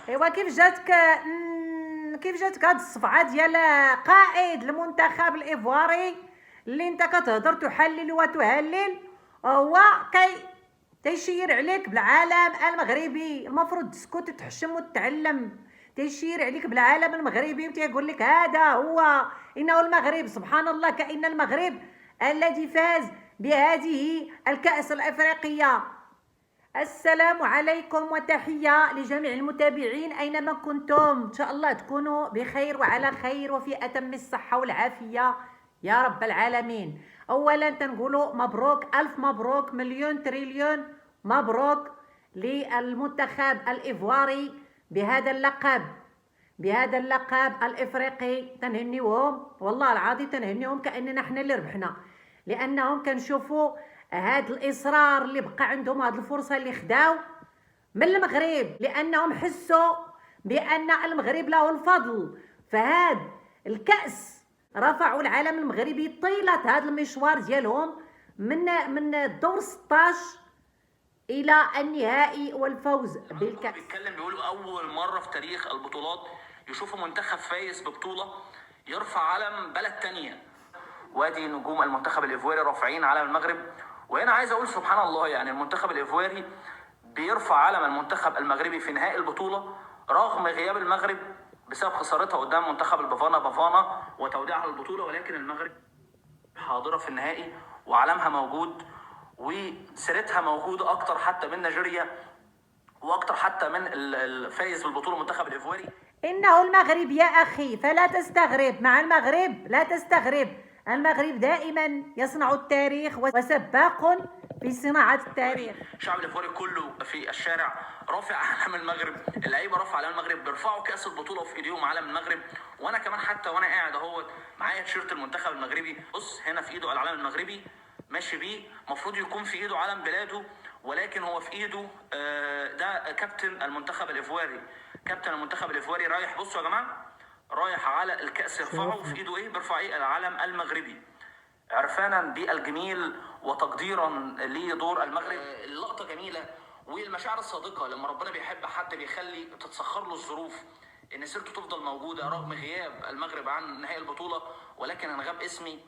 ايوا كيف جاتك هاد الصفعه ديال قائد المنتخب الايفواري اللي انت كتهضر تحلل وتهلل، هو تيشير عليك بالعالم المغربي؟ المفروض تسكت تحشم وتتعلم. تيشير عليك بالعالم المغربي وتيقول لك هذا هو انه المغرب، سبحان الله، كأن المغرب الذي فاز بهذه الكأس الافريقيه. السلام عليكم وتحية لجميع المتابعين أينما كنتم، إن شاء الله تكونوا بخير وعلى خير وفي أتم الصحة والعافية يا رب العالمين. أولا تنقولوا مبروك، ألف مبروك، مليون تريليون مبروك للمنتخب الإيفواري بهذا اللقب الإفريقي. تنهنيوهم والله العظيم، تنهنيوهم كأننا احنا اللي ربحنا، لأنهم كنشوفوا هاد الاصرار اللي بقى عندهم، هاد الفرصه اللي خداو من المغرب، لانهم حسوا بان المغرب له الفضل. فهاد الكاس رفعوا العالم المغربي طيله هاد المشوار ديالهم من الدور 16 الى النهائي والفوز بالكاس. بيقولوا اول مره في تاريخ البطولات يشوفوا منتخب فايز ببطوله يرفع علم بلد تانية. وادي نجوم المنتخب الايفواري رافعين علم المغرب. وهنا عايز اقول سبحان الله، يعني المنتخب الايفواري بيرفع علم المنتخب المغربي في نهائي البطوله رغم غياب المغرب بسبب خسارتها قدام منتخب البافانا وتوديعها للبطوله، ولكن المغرب حاضره في النهائي وعلمها موجود وسيرتها موجوده اكتر حتى من نيجيريا واكتر حتى من الفايز بالبطوله المنتخب الايفواري. انه المغرب يا اخي، فلا تستغرب مع المغرب، لا تستغرب. المغرب دائما يصنع التاريخ وسباق في صناعة التاريخ. الشعب الايفواري كله في الشارع رافع علم المغرب، اللعيبه رافعه علم المغرب، بيرفعوا كاس البطوله في ايديهم علم المغرب. وانا كمان حتى وانا قاعد اهوت معايا تيشيرت المنتخب المغربي، بص هنا في ايده العلم المغربي ماشي بيه، المفروض يكون في ايده علم بلاده، ولكن هو في ايده ده كابتن المنتخب الايفواري. كابتن المنتخب الايفواري رايح، بصوا يا جماعه، رايح على الكاس يرفعه في ايده ايه؟ بيرفع ايه؟ العلم المغربي، عرفانا بالجميل وتقديرا لدور المغرب. اللقطه جميله والمشاعر الصادقه لما ربنا بيحب حد بيخلي تتسخر له الظروف ان سيرته تفضل موجوده رغم غياب المغرب عن نهائي البطوله. ولكن ان غاب اسمي،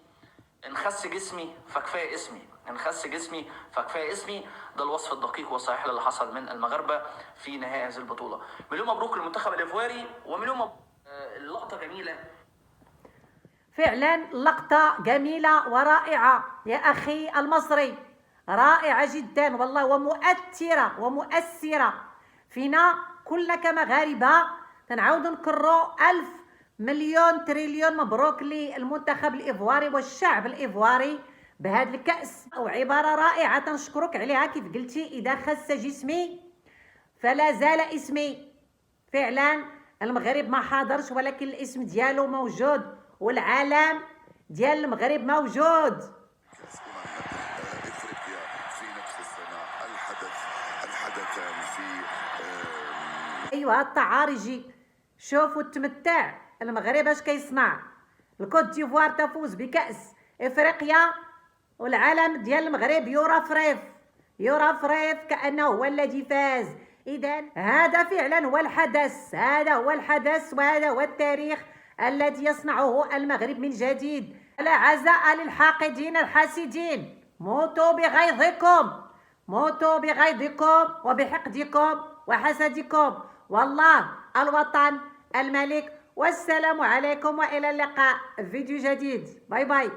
ان خس جسمي فكفايه اسمي، ان خس جسمي فكفايه اسمي. ده الوصف الدقيق والصحيح اللي حصل من المغاربه في نهائي هذه البطوله. مليون مبروك للمنتخب الايفواري ومليون مبروك. اللقطه جميله فعلا، لقطة جميلة ورائعة يا أخي المصري، رائعة جدا والله، ومؤثرة ومؤثرة فينا كلنا كمغاربة. تنعاود نكرروا ألف مليون تريليون مبروك للمنتخب الإيفواري والشعب الإيفواري بهذا الكأس. وعبارة رائعة تنشكرك عليها، كيف قلتي إذا خس جسمي فلا زال اسمي. فعلا المغرب ما حاضرش، ولكن الاسم ديالو موجود والعالم ديال المغرب موجود. افريقيا في نفس السنه، الحدثان في ايوا التعارجي، شوفوا التمتع. المغرب اش كيصنع؟ الكوت ديفوار تفوز بكأس افريقيا والعالم ديال المغرب يرفرف كأنه هو الذي فاز. اذا هذا فعلا هو الحدث، هذا هو الحدث وهذا هو التاريخ الذي يصنعه المغرب من جديد. لا عزاء للحاقدين الحاسدين، موتوا بغيظكم وبحقدكم وحسدكم. والله الوطن الملك. والسلام عليكم والى اللقاء في فيديو جديد. باي باي.